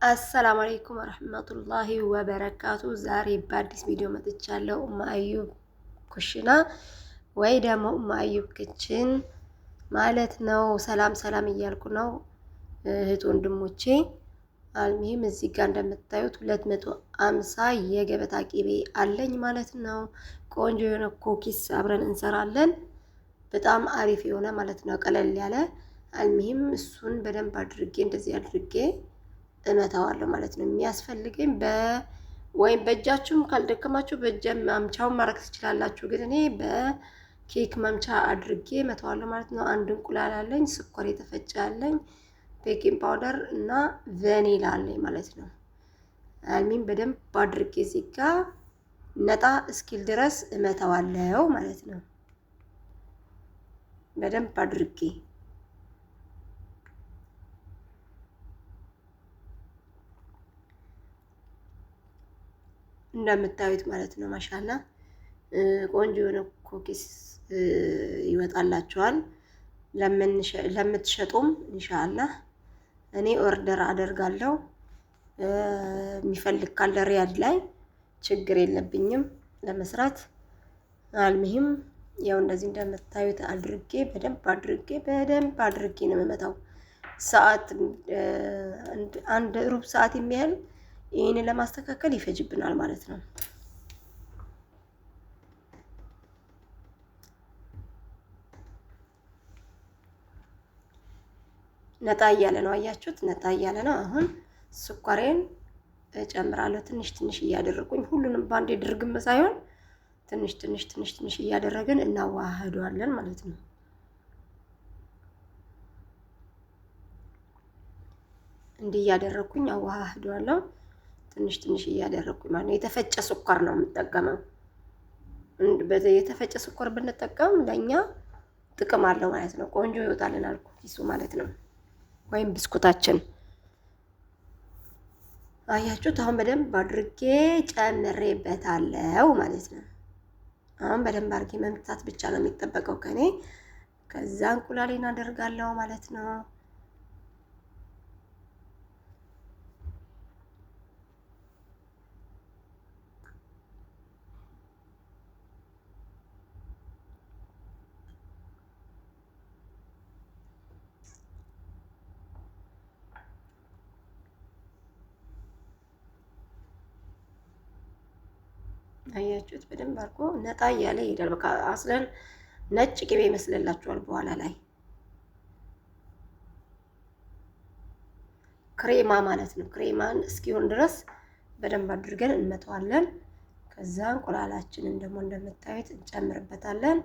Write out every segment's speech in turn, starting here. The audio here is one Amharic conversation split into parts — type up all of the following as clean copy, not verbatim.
አሰላሙ አለይኩም ወረህመቱላሂ ወበረካቱ። ዛሬ በአዲስ ቪዲዮ መጥቻለሁ። ኡማ አዩብ ኩሽና ወይ ደግሞ ኡማ አዩብ ክችን ማለት ነው። ሰላም ሰላም እያልኩ ነው እህት ወንድሞቼ። አልሚህም እዚህ ጋር እንደምታዩት 250 የገበታ ቂቤ አለኝ ማለት ነው። ቆንጆ የሆነ ኩኪስ አብረን እንሰራለን። በጣም አሪፍ የሆነ ማለት ነው፣ ቀለል ያለ። አልሚህም እሱን በደንብ አድርጌ እንደዚህ አድርጌ እመታዋለሁ ማለት ነው። የሚያስፈልገኝ ወይም በእጃችሁም ካልደከማችሁ በእጅ ማምቻውን ማድረግ ትችላላችሁ፣ ግን እኔ በኬክ መምቻ አድርጌ እመታዋለሁ ማለት ነው። አንድ እንቁላል አለኝ፣ ስኳር የተፈጨ አለኝ፣ ቤኪንግ ፓውደር እና ቫኒላ አለኝ ማለት ነው። አልሚን በደንብ አድርጌ እዚህ ጋር ነጣ እስኪል ድረስ እመታዋለሁ ማለት ነው። በደንብ አድርጌ እንደምታዩት ማለት ነው። ማሻላ ቆንጆ የሆነ ኩኪስ ይወጣላችኋል። ለምትሸጡም ኢንሻአላህ እኔ ኦርደር አደርጋለሁ። የሚፈልግ ካለ ሪያድ ላይ ችግር የለብኝም ለመስራት። አልሙሂም ያው እንደዚህ እንደምታዩት አድርጌ በደንብ አድርጌ ነው የምመታው። ሰዓት አንድ ሩብ ሰዓት የሚያህል ይህንን ለማስተካከል ይፈጅብናል ማለት ነው። ነጣ እያለ ነው፣ አያችሁት? ነጣ እያለ ነው። አሁን ስኳሬን እጨምራለሁ ትንሽ ትንሽ እያደረጉኝ፣ ሁሉንም ባንዴ ድርግም ሳይሆን ትንሽ እያደረግን እናዋህደዋለን ማለት ነው። እንዲህ እያደረኩኝ አዋህደዋለሁ ትንሽ እያደረኩኝ ማለት ነው። የተፈጨ ስኳር ነው የምጠቀመው። የተፈጨ ስኳር ብንጠቀም ለኛ ጥቅም አለው ማለት ነው። ቆንጆ ይወጣልናል ኩኪሱ ማለት ነው፣ ወይም ብስኩታችን። አያችሁት? አሁን በደንብ አድርጌ ጨምሬበታለሁ ማለት ነው። አሁን በደንብ አድርጌ መምታት ብቻ ነው የሚጠበቀው ከኔ። ከዛ እንቁላሌን አደርጋለሁ ማለት ነው። አያችሁት? በደንብ አድርጎ ነጣ እያለ ይሄዳል። በቃ አስለን ነጭ ቅቤ ይመስልላችኋል በኋላ ላይ ክሬማ ማለት ነው። ክሬማን እስኪሆን ድረስ በደንብ አድርገን እንመተዋለን። ከዛ እንቁላላችንን ደግሞ እንደምታዩት እንጨምርበታለን።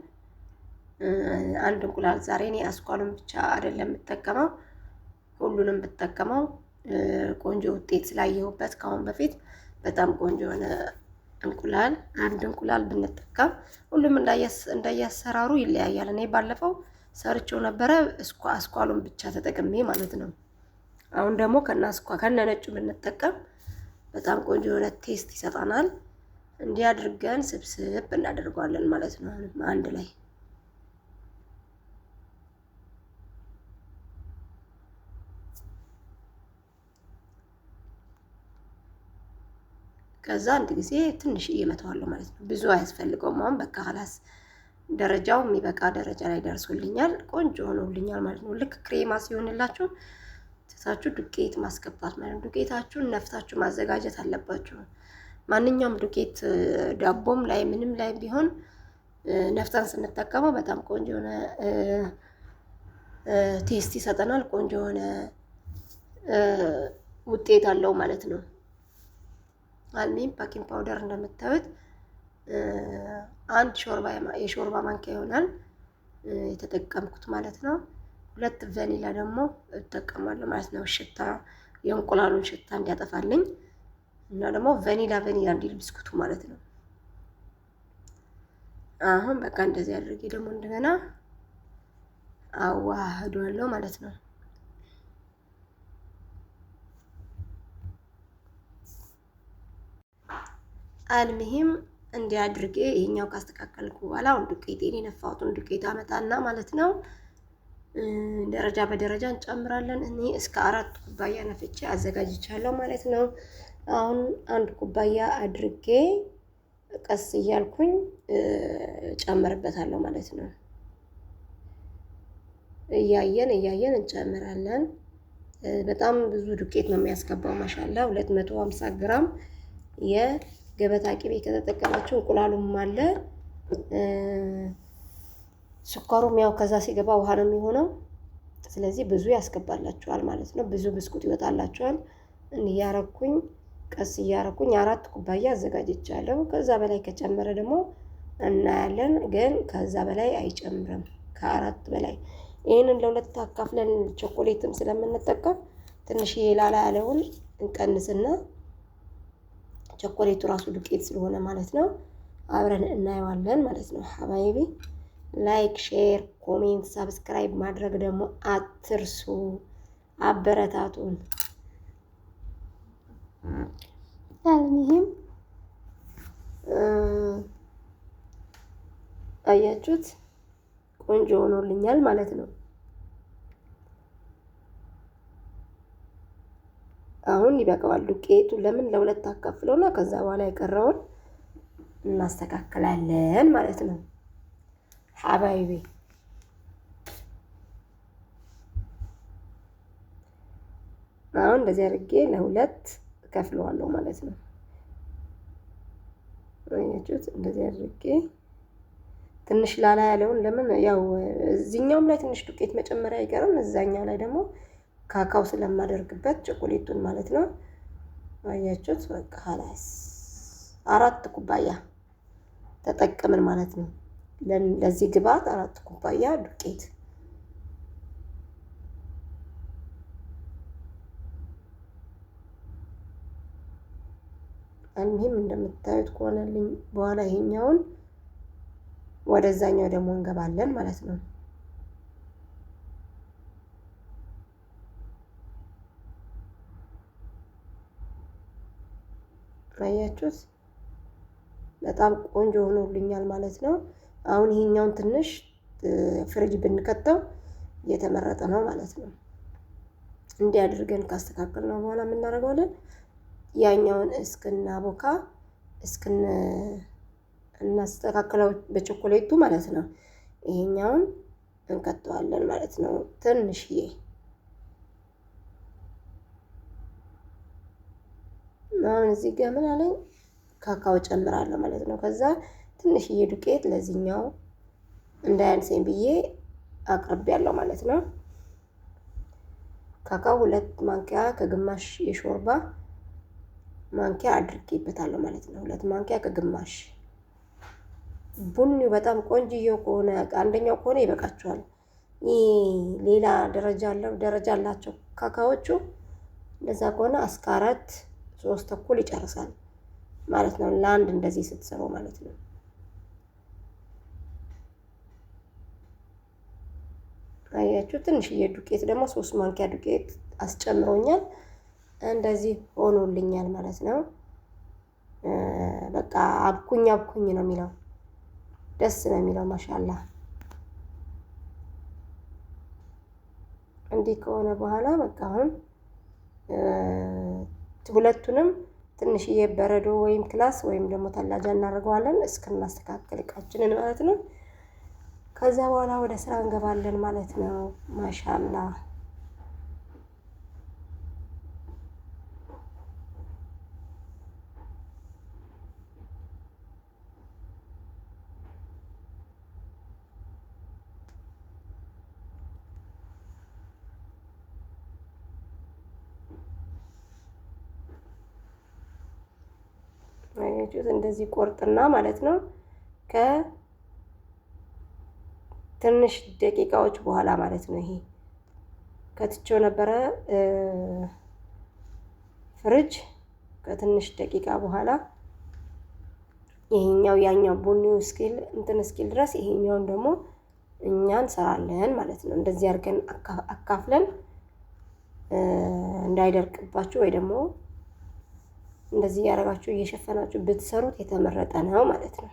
አንድ እንቁላል ዛሬ እኔ አስኳሉን ብቻ አይደለም የምጠቀመው፣ ሁሉንም ብጠቀመው ቆንጆ ውጤት ስላየሁበት ከአሁን በፊት በጣም ቆንጆ የሆነ እንቁላል፣ አንድ እንቁላል ብንጠቀም፣ ሁሉም እንዳያሰራሩ ይለያያል። እኔ ባለፈው ሰርቼው ነበረ አስኳሉን ብቻ ተጠቅሜ ማለት ነው። አሁን ደግሞ ከነ ነጩ ብንጠቀም በጣም ቆንጆ የሆነ ቴስት ይሰጣናል። እንዲህ አድርገን ስብስብ እናደርገዋለን ማለት ነው አንድ ላይ። ከዛ አንድ ጊዜ ትንሽ እየመታዋለሁ ማለት ነው። ብዙ አያስፈልገውም። አሁን በቃ ኸላስ ደረጃው የሚበቃ ደረጃ ላይ ደርሶልኛል። ቆንጆ ሆኖልኛል ማለት ነው። ልክ ክሬማ ሲሆንላችሁ ትታችሁ ዱቄት ማስገባት ማለት ነው። ዱቄታችሁን ነፍታችሁ ማዘጋጀት አለባችሁ። ማንኛውም ዱቄት ዳቦም ላይ ምንም ላይ ቢሆን ነፍታን ስንጠቀመው በጣም ቆንጆ የሆነ ቴስት ይሰጠናል። ቆንጆ የሆነ ውጤት አለው ማለት ነው። አልሚም ቤኪንግ ፓውደር እንደምታዩት አንድ የሾርባ ማንኪያ ይሆናል የተጠቀምኩት ማለት ነው። 2 ቫኒላ ደግሞ እጠቀማለሁ ማለት ነው፣ ሽታ የእንቁላሉን ሽታ እንዲያጠፋልኝ እና ደግሞ ቫኒላ እንዲል ብስኩቱ ማለት ነው። አሁን በቃ እንደዚህ አድርጌ ደግሞ እንደገና አዋህደዋለሁ ማለት ነው። አልሙሂም እንዲህ አድርጌ ይሄኛው ካስተካከልኩ በኋላ አሁን ዱቄቴን የነፋሁትን ዱቄት አመጣና ማለት ነው ደረጃ በደረጃ እንጨምራለን። እኔ እስከ 4 ኩባያ ነፍቼ አዘጋጅቻለሁ ማለት ነው። አሁን 1 ኩባያ አድርጌ ቀስ እያልኩኝ ጨምርበታለሁ ማለት ነው። እያየን እንጨምራለን። በጣም ብዙ ዱቄት ነው የሚያስገባው። ማሻላ 250 ግራም የገበታ ቅቤ ከተጠቀማችሁ እንቁላሉም አለ ስኳሩም ያው ከዛ ሲገባ ውሃ ነው የሚሆነው። ስለዚህ ብዙ ያስገባላችኋል ማለት ነው። ብዙ ብስኩት ይወጣላችኋል። እያረኩኝ ቀስ እያረኩኝ 4 ኩባያ አዘጋጅቻለሁ። ከዛ በላይ ከጨመረ ደግሞ እናያለን። ግን ከዛ በላይ አይጨምርም። ከ4 በላይ ይሄንን ለሁለት አካፍለን ቸኮሌትም ስለምንጠቀም ትንሽ ላላ ያለውን እንቀንስና ቸኮሌቱ ራሱ ዱቄት ስለሆነ ማለት ነው አብረን እናየዋለን ማለት ነው። ሀባይቢ ላይክ፣ ሼር፣ ኮሜንት፣ ሰብስክራይብ ማድረግ ደግሞ አትርሱ። አበረታቱን። አልሚሂም አያችሁት ቆንጆ ሆኖልኛል ማለት ነው። አሁን ይበቃዋል ዱቄቱ። ለምን ለሁለት አካፍለውና ከዛ በኋላ የቀረውን እናስተካክላለን ማለት ነው። ሀባይቢ አሁን እንደዚህ አድርጌ ለሁለት ከፍለዋለሁ ማለት ነው። አያችሁት? እንደዚህ አድርጌ ትንሽ ላላ ያለውን ለምን ያው እዚህኛውም ላይ ትንሽ ዱቄት መጨመሪያ አይቀርም። እዛኛው ላይ ደግሞ ካካው ስለማደርግበት ቸኮሌቱን ማለት ነው። አያችሁት? በቃ ሀላስ 4 ኩባያ ተጠቀምን ማለት ነው። ለዚህ ግብአት 4 ኩባያ ዱቄት አንቺም እንደምታዩት ከሆነልኝ በኋላ ይሄኛውን ወደዛኛው ደግሞ እንገባለን ማለት ነው። አያችሁት? በጣም ቆንጆ ሆኖልኛል ማለት ነው። አሁን ይሄኛውን ትንሽ ፍሪጅ ብንከተው የተመረጠ ነው ማለት ነው። እንዲህ አድርገን ካስተካከልነው በኋላ ምን እናደርጋለን? ያኛውን እስክናቦካ እናስተካክለው በቸኮሌቱ ማለት ነው። ይሄኛውን እንከተዋለን ማለት ነው። ትንሽዬ አሁን እዚህ ጋር ምን አለኝ ካካው ጨምራለሁ ማለት ነው። ከዛ ትንሽዬ ዱቄት ለዚህኛው እንዳያንሰኝ ብዬ አቅርቤያለሁ ማለት ነው። ካካው 2 ማንኪያ ከግማሽ የሾርባ ማንኪያ አድርጌበታለሁ ማለት ነው። 2 ማንኪያ ከግማሽ። ቡኒው በጣም ቆንጅዬው ከሆነ አንደኛው ከሆነ ይበቃችኋል። ይሄ ሌላ ደረጃ አላቸው ካካዎቹ። እንደዛ ከሆነ እስከ 4 3 ተኩል ይጨርሳል ማለት ነው። ለአንድ እንደዚህ ስትሰሩ ማለት ነው። አያችሁ? ትንሽዬ ዱቄት ደግሞ 3 ማንኪያ ዱቄት አስጨምሮኛል። እንደዚህ ሆኖልኛል ማለት ነው። በቃ አብኩኝ ነው የሚለው። ደስ ነው የሚለው ማሻአላ። እንዲህ ከሆነ በኋላ በቃ አሁን ሁለቱንም ትንሽዬ በረዶ ወይም ክላስ ወይም ደግሞ ተላጃ እናደርገዋለን እስክናስተካክል እቃችንን ማለት ነው። ከዛ በኋላ ወደ ስራ እንገባለን ማለት ነው። ማሻአላ እንደዚህ ቆርጥና ማለት ነው። ከትንሽ ደቂቃዎች በኋላ ማለት ነው። ይሄ ከትቼው ነበረ ፍሪጅ። ከትንሽ ደቂቃ በኋላ ይሄኛው ያኛው ቡኒው እስኪል ድረስ ይሄኛውን ደግሞ እኛ እንሰራለን ማለት ነው። እንደዚህ አድርገን አካፍለን እንዳይደርቅባችሁ ወይ ደግሞ እንደዚህ ያደረጋችሁ እየሸፈናችሁ ብትሰሩት የተመረጠ ነው ማለት ነው።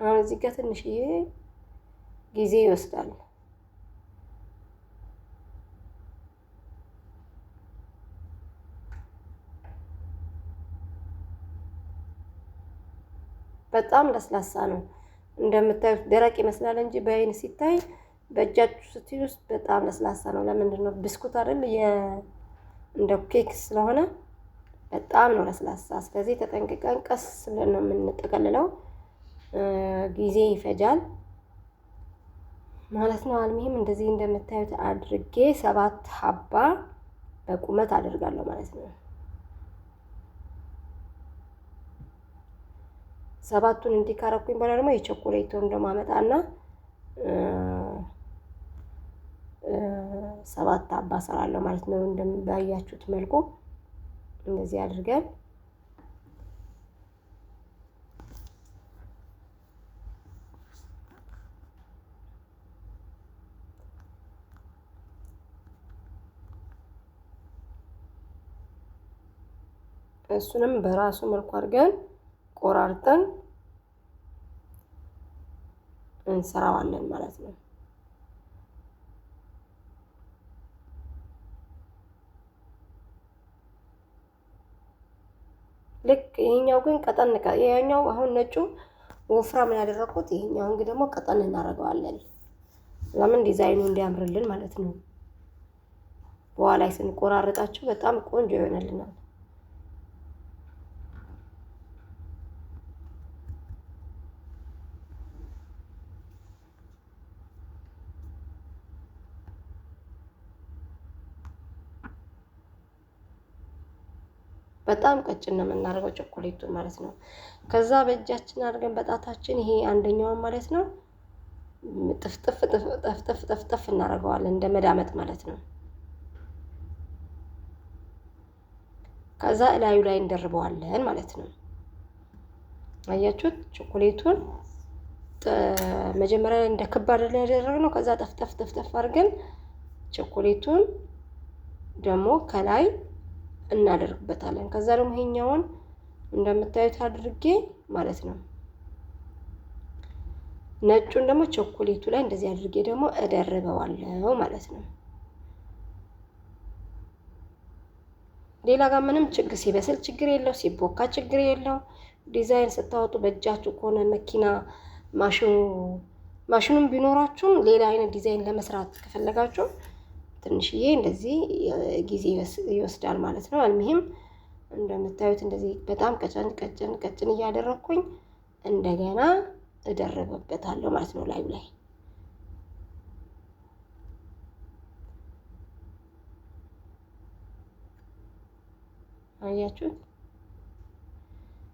አሁን እዚህ ጋር ትንሽዬ ጊዜ ይወስዳል። በጣም ለስላሳ ነው። እንደምታዩት ደረቅ ይመስላል እንጂ በአይን ሲታይ በእጃችሁ ስትይዙት በጣም ለስላሳ ነው። ለምንድን ነው? ብስኩት አይደል እንደ ኬክ ስለሆነ በጣም ነው ለስላሳ። ስለዚህ ተጠንቅቀን ቀስ ብለን ነው የምንጠቀልለው። ጊዜ ይፈጃል ማለት ነው። አልሚም እንደዚህ እንደምታዩት አድርጌ 7 ሀባ በቁመት አደርጋለሁ ማለት ነው። 7ቱን እንዲህ ካረኩኝ በኋላ ደግሞ የቾኮሌቱን ደግሞ አመጣና 7 ሀባ ሰራለሁ ማለት ነው። እንደምታያችሁት መልኩ እንደዚህ አድርገን እሱንም በራሱ መልኩ አድርገን ቆራርጠን እንሰራዋለን ማለት ነው። ልክ ይሄኛው ግን ቀጠን ይሄኛው አሁን ነጩ ወፍራም ያደረኩት፣ ይሄኛው እንግዲህ ደግሞ ቀጠን እናደርገዋለን። ለምን ዲዛይኑ እንዲያምርልን ማለት ነው። በኋላ ላይ ስንቆራረጣቸው በጣም ቆንጆ ይሆነልናል። በጣም ቀጭን ነው የምናደርገው ቾኮሌቱን ማለት ነው። ከዛ በእጃችን አድርገን በጣታችን ይሄ አንደኛውን ማለት ነው ጥፍጥፍ ጥፍጥፍ ጥፍጥፍ እናደርገዋለን እንደ መዳመጥ ማለት ነው። ከዛ እላዩ ላይ እንደርበዋለን ማለት ነው። አያችሁት? ቾኮሌቱን መጀመሪያ እንደ ክብ አድርገን ያደረግነው፣ ከዛ ጠፍጠፍ ጠፍጠፍ አድርገን ቾኮሌቱን ደግሞ ከላይ እናደርግበታለን። ከዛ ደግሞ ይሄኛውን እንደምታዩት አድርጌ ማለት ነው ነጩን ደግሞ ቾኮሌቱ ላይ እንደዚህ አድርጌ ደግሞ እደርበዋለሁ ማለት ነው። ሌላ ጋር ምንም ችግር ሲበስል ችግር የለው፣ ሲቦካ ችግር የለው። ዲዛይን ስታወጡ በእጃችሁ ከሆነ መኪና ማሽኑም ቢኖራችሁም ሌላ አይነት ዲዛይን ለመስራት ከፈለጋችሁ ትንሽዬ እንደዚህ ጊዜ ይወስዳል ማለት ነው። አልሚህም እንደምታዩት እንደዚህ በጣም ቀጭን ቀጭን ቀጭን እያደረኩኝ እንደገና እደርብበታለሁ ማለት ነው ላዩ ላይ። አያችሁት?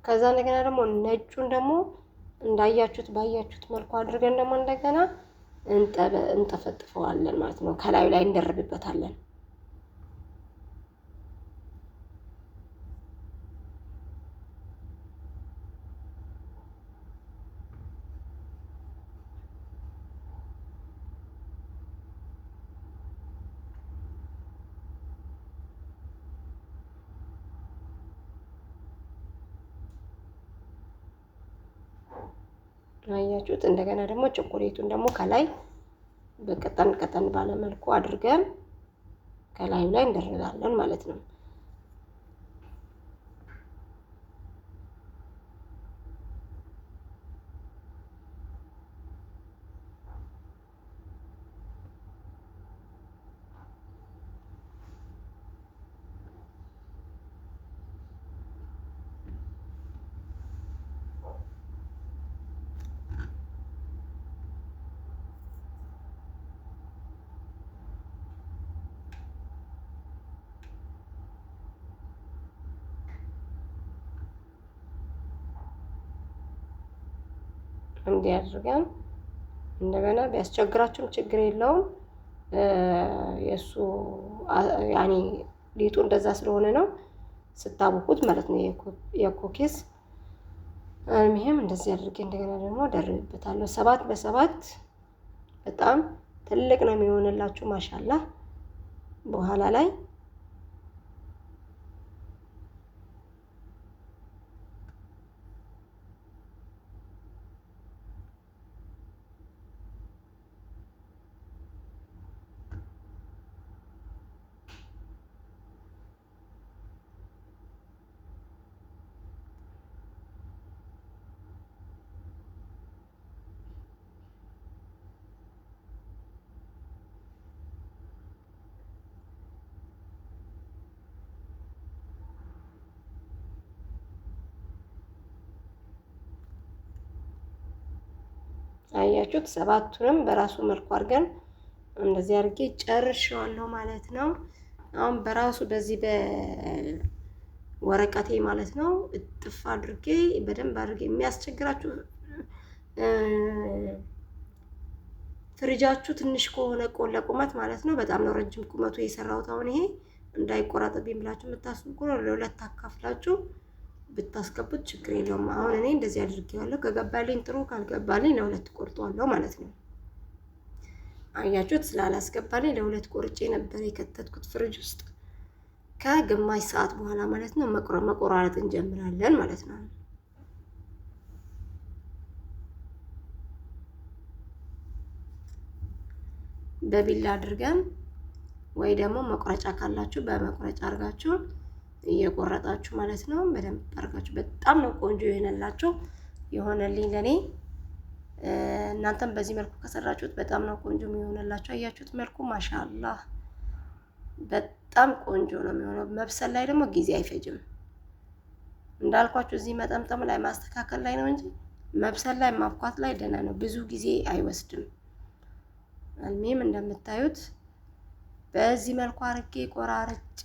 ከዛ እንደገና ደግሞ ነጩን ደግሞ እንዳያችሁት ባያችሁት መልኩ አድርገን ደግሞ እንደገና እንጠፈጥፈዋለን ማለት ነው። ከላዩ ላይ እንደርብበታለን። አያችሁት? እንደገና ደግሞ ቾኮሌቱን ደግሞ ከላይ በቀጠን ቀጠን ባለ መልኩ አድርገን ከላዩ ላይ እንደርባለን ማለት ነው። እንዲህ አድርገን እንደገና ቢያስቸግራችሁም ችግር የለውም። የሱ ያኔ ሊጡ እንደዛ ስለሆነ ነው ስታቦኩት ማለት ነው የኩኪስ። ይሄም እንደዚህ አድርጌ እንደገና ደግሞ ደርብበታለሁ። 7 በ7 በጣም ትልቅ ነው የሚሆንላችሁ ማሻአላህ በኋላ ላይ አያችሁት? ሰባቱንም በራሱ መልኩ አድርገን እንደዚህ አድርጌ ጨርሼዋለሁ ማለት ነው። አሁን በራሱ በዚህ በወረቀቴ ማለት ነው እጥፍ አድርጌ በደንብ አድርጌ የሚያስቸግራችሁ ፍሪጃችሁ ትንሽ ከሆነ ለቁመት ማለት ነው በጣም ነው ረጅም ቁመቱ የሰራሁት። አሁን ይሄ እንዳይቆራጥብኝ ብላችሁ የምታስቡ ከሆነ ለሁለት አካፍላችሁ ብታስገቡት ችግር የለውም። አሁን እኔ እንደዚህ አድርጌዋለሁ። ከገባልኝ ጥሩ፣ ካልገባልኝ ለሁለት ቆርጧለሁ ማለት ነው። አያችሁት? ስላላስገባልኝ ለሁለት ቆርጬ ነበር የከተትኩት ፍሪጅ ውስጥ። ከግማሽ ሰዓት በኋላ ማለት ነው መቆራረጥ እንጀምራለን ማለት ነው። በቢላ አድርገን ወይ ደግሞ መቁረጫ ካላችሁ በመቁረጫ አድርጋችሁ እየቆረጣችሁ ማለት ነው። በደንብ አድርጋችሁ በጣም ነው ቆንጆ የሆነላችሁ የሆነልኝ ለኔ። እናንተም በዚህ መልኩ ከሰራችሁት በጣም ነው ቆንጆ የሚሆነላችሁ። አያችሁት? መልኩ ማሻአላህ በጣም ቆንጆ ነው የሚሆነው። መብሰል ላይ ደግሞ ጊዜ አይፈጅም። እንዳልኳችሁ እዚህ መጠምጠም ላይ ማስተካከል ላይ ነው እንጂ መብሰል ላይ ማብኳት ላይ ደህና ነው፣ ብዙ ጊዜ አይወስድም። አልሚም እንደምታዩት በዚህ መልኩ አርጌ ቆራርጬ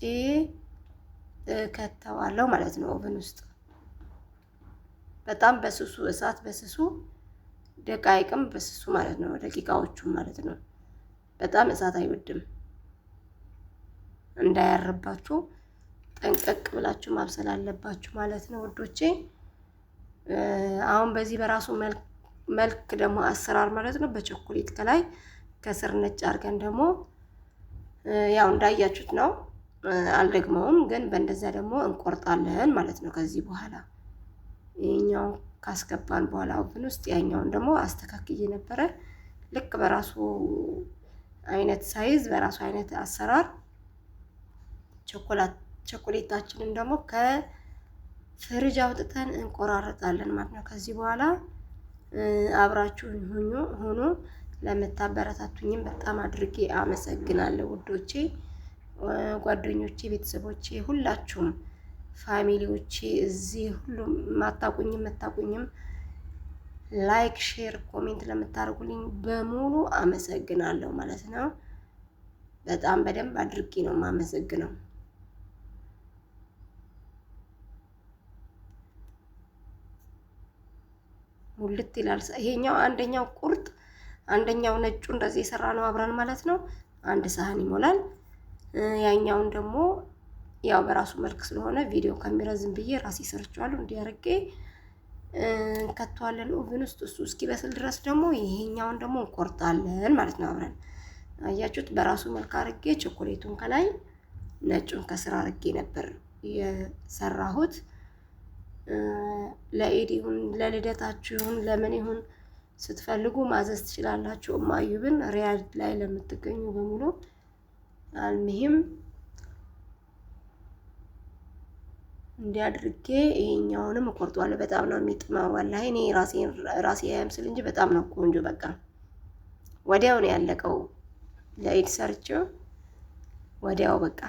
ከተዋለሁ ማለት ነው ኦቨን ውስጥ። በጣም በስሱ እሳት በስሱ ደቃይቅም በስሱ ማለት ነው፣ ደቂቃዎቹ ማለት ነው። በጣም እሳት አይወድም። እንዳያርባችሁ ጠንቀቅ ብላችሁ ማብሰል አለባችሁ ማለት ነው ውዶቼ። አሁን በዚህ በራሱ መልክ ደግሞ አሰራር ማለት ነው በቸኮሌት ከላይ ከስር ነጭ አድርገን ደግሞ ያው እንዳያችሁት ነው። አልደግመውም፣ ግን በእንደዛ ደግሞ እንቆርጣለን ማለት ነው። ከዚህ በኋላ ይሄኛውን ካስገባን በኋላ ኦቨን ውስጥ ያኛውን ደግሞ አስተካክዬ ነበረ። ልክ በራሱ አይነት ሳይዝ በራሱ አይነት አሰራር ቸኮሌታችንን ደግሞ ከፍሪጅ አውጥተን እንቆራረጣለን ማለት ነው። ከዚህ በኋላ አብራችሁን ሁኑ። ለምታበረታቱኝም በጣም አድርጌ አመሰግናለሁ ውዶቼ፣ ጓደኞቼ፣ ቤተሰቦቼ፣ ሁላችሁም ፋሚሊዎቼ፣ እዚህ ሁሉም ማታቁኝም መታቁኝም ላይክ፣ ሼር፣ ኮሜንት ለምታደርጉልኝ በሙሉ አመሰግናለሁ ማለት ነው። በጣም በደንብ አድርጌ ነው የማመሰግነው። ሙልት ይላል። ይሄኛው አንደኛው ቁርጥ አንደኛው ነጩ እንደዚህ የሰራ ነው አብረን ማለት ነው። አንድ ሳህን ይሞላል። ያኛውን ደግሞ ያው በራሱ መልክ ስለሆነ ቪዲዮ ከሚረዝም ብዬ ራሴ ሰርቻለሁ። እንዲያርጌ እንከተዋለን ኦቨን ውስጥ። እሱ እስኪበስል ድረስ ደግሞ ይሄኛውን ደግሞ እንቆርጣለን ማለት ነው አብረን። አያችሁት? በራሱ መልክ አርጌ ቸኮሌቱን ከላይ ነጩን ከስር አርጌ ነበር የሰራሁት። ለኢድ ይሁን ለልደታችሁ ይሁን ለምን ይሁን ስትፈልጉ ማዘዝ ትችላላችሁ። እማዩብን ሪያድ ላይ ለምትገኙ በሙሉ አልሚሂም እንዲያድርጌ ይሄኛውንም እቆርጧለሁ። በጣም ነው የሚጥመው ወላሂ። እኔ ራሴ ያምስል እንጂ በጣም ነው ቆንጆ። በቃ ወዲያው ነው ያለቀው። ለኢድ ሰርቼው ወዲያው በቃ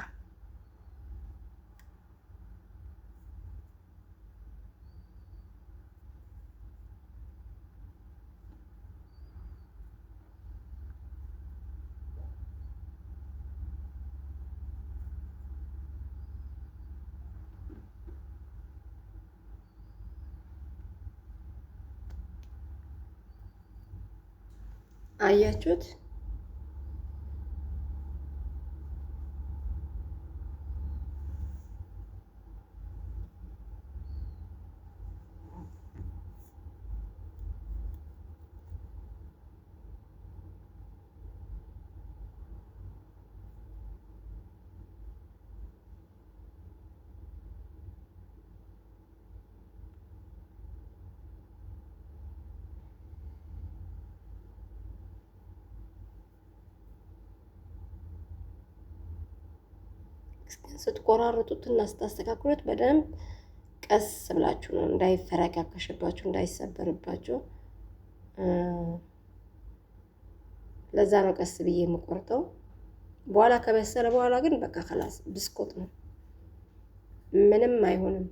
አያችሁት? ስትቆራርጡትና ስታስተካክሉት በደንብ ቀስ ብላችሁ ነው፣ እንዳይፈረካከሽባችሁ እንዳይሰበርባችሁ። ለዛ ነው ቀስ ብዬ የምቆርጠው። በኋላ ከበሰለ በኋላ ግን በቃ خلاص ብስኩት ነው፣ ምንም አይሆንም።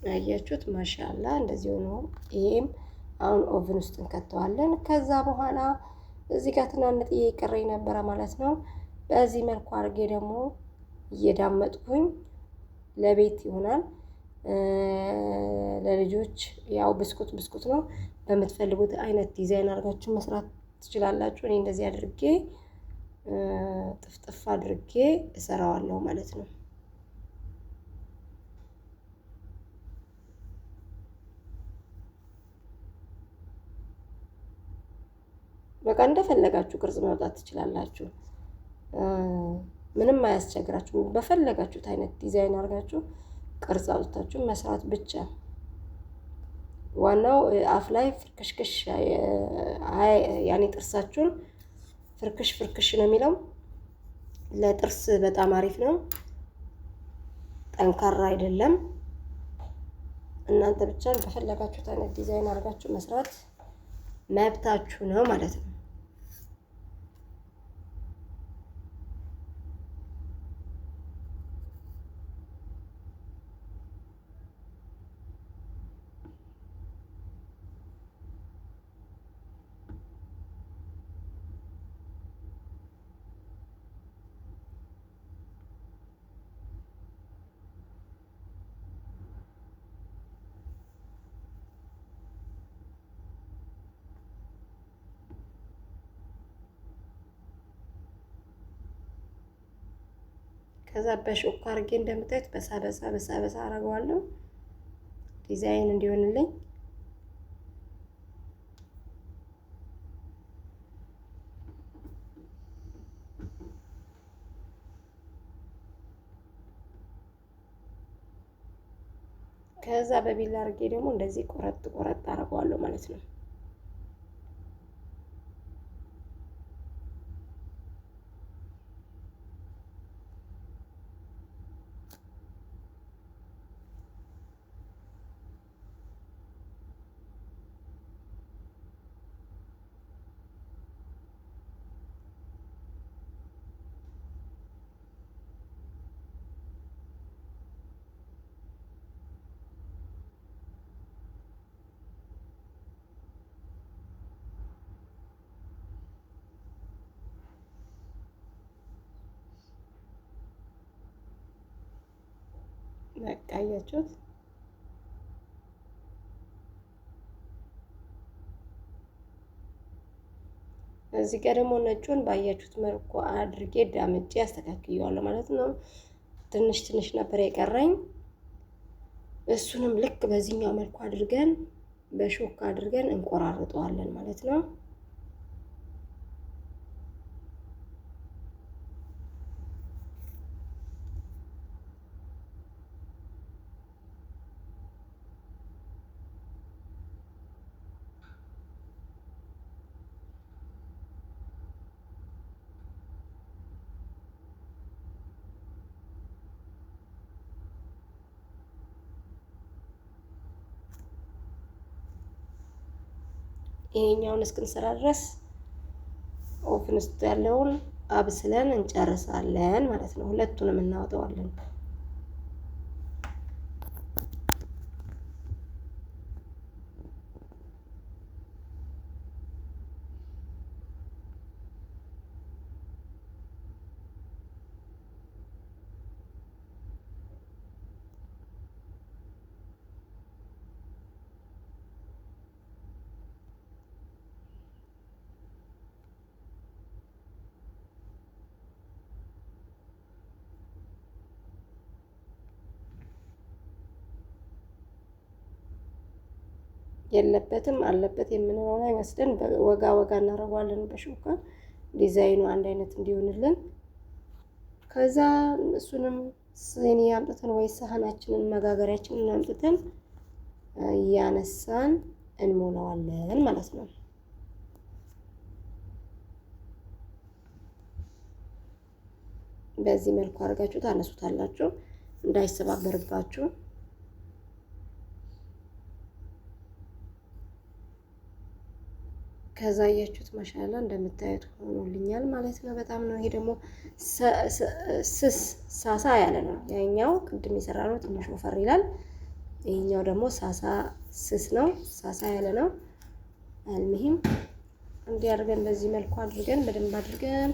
ያያችሁት ማሻአላ እንደዚህ ሆኖ ይሄም አሁን ኦቭን ውስጥ እንከተዋለን። ከዛ በኋላ እዚህ ጋር ትናንጥዬ የቀረኝ ነበረ ማለት ነው። በዚህ መልኩ አድርጌ ደግሞ እየዳመጥኩኝ ለቤት ይሆናል። ለልጆች ያው ብስኩት ነው። በምትፈልጉት አይነት ዲዛይን አድርጋችሁ መስራት ትችላላችሁ። እኔ እንደዚህ አድርጌ ጥፍጥፍ አድርጌ እሰራዋለሁ ማለት ነው። በቃ እንደፈለጋችሁ ቅርጽ ማውጣት ትችላላችሁ። ምንም አያስቸግራችሁ። በፈለጋችሁት አይነት ዲዛይን አድርጋችሁ ቅርጽ አውጥታችሁ መስራት ብቻ። ዋናው አፍ ላይ ፍርክሽክሽ ያኔ ጥርሳችሁን ፍርክሽ ነው የሚለው ለጥርስ በጣም አሪፍ ነው። ጠንካራ አይደለም። እናንተ ብቻ በፈለጋችሁት አይነት ዲዛይን አድርጋችሁ መስራት መብታችሁ ነው ማለት ነው። ከዛ በሾካ አድርጌ እንደምታዩት በሳ አደርገዋለሁ ዲዛይን እንዲሆንልኝ። ከዛ በቢላ አድርጌ ደግሞ እንደዚህ ቆረጥ አደርገዋለሁ ማለት ነው። በቃ አያችሁት። እዚህ ጋር ደግሞ ነጩን ባያችሁት መልኩ አድርጌ ዳምጬ አስተካክየዋለሁ ማለት ነው። ትንሽ ነበር የቀረኝ። እሱንም ልክ በዚህኛው መልኩ አድርገን በሾካ አድርገን እንቆራርጠዋለን ማለት ነው። ይሄኛውን እስክንሰራ ድረስ ኦቭን ውስጥ ያለውን አብስለን እንጨርሳለን ማለት ነው። ሁለቱንም እናወጣዋለን። የለበትም አለበት የምንለው ላይ ወስደን ወጋ እናደርገዋለን በሾካ ዲዛይኑ አንድ አይነት እንዲሆንልን። ከዛ እሱንም ሲኒ አምጥተን ወይ ሳህናችንን መጋገሪያችንን አምጥተን እያነሳን እንሞላዋለን ማለት ነው። በዚህ መልኩ አድርጋችሁ ታነሱታላችሁ እንዳይሰባበርባችሁ። ከዛ ያያችሁት ማሻአላ እንደምታዩት ሆኖልኛል ማለት ነው። በጣም ነው። ይሄ ደግሞ ሳሳ ያለ ነው። ያኛው ቅድም የሰራነው ትንሽ ወፈር ይላል። ይሄኛው ደግሞ ሳሳ ስስ ነው፣ ሳሳ ያለ ነው። አልሙሂም እንዲህ አድርገን በዚህ መልኩ አድርገን በደንብ አድርገን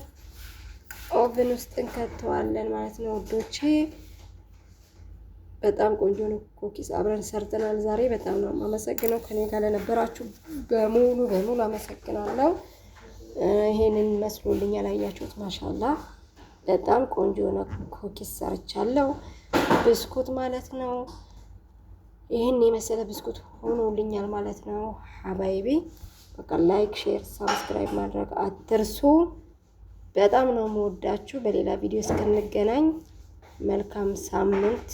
ኦቨን ውስጥ እንከተዋለን ማለት ነው ውዶቼ። በጣም ቆንጆ ነው ኩኪስ አብረን ሰርተናል ዛሬ። በጣም ነው የማመሰግነው ከኔ ጋር ለነበራችሁ በሙሉ አመሰግናለሁ። ይሄንን መስሎልኛል ያያችሁት ማሻአላ በጣም ቆንጆ ነው ኩኪስ ሰርቻለሁ። ብስኩት ማለት ነው። ይሄን የመሰለ ብስኩት ሆኖልኛል ማለት ነው ሀባይቢ። በቃ ላይክ፣ ሼር፣ ሰብስክራይብ ማድረግ አትርሱ። በጣም ነው የምወዳችሁ። በሌላ ቪዲዮ እስክንገናኝ መልካም ሳምንት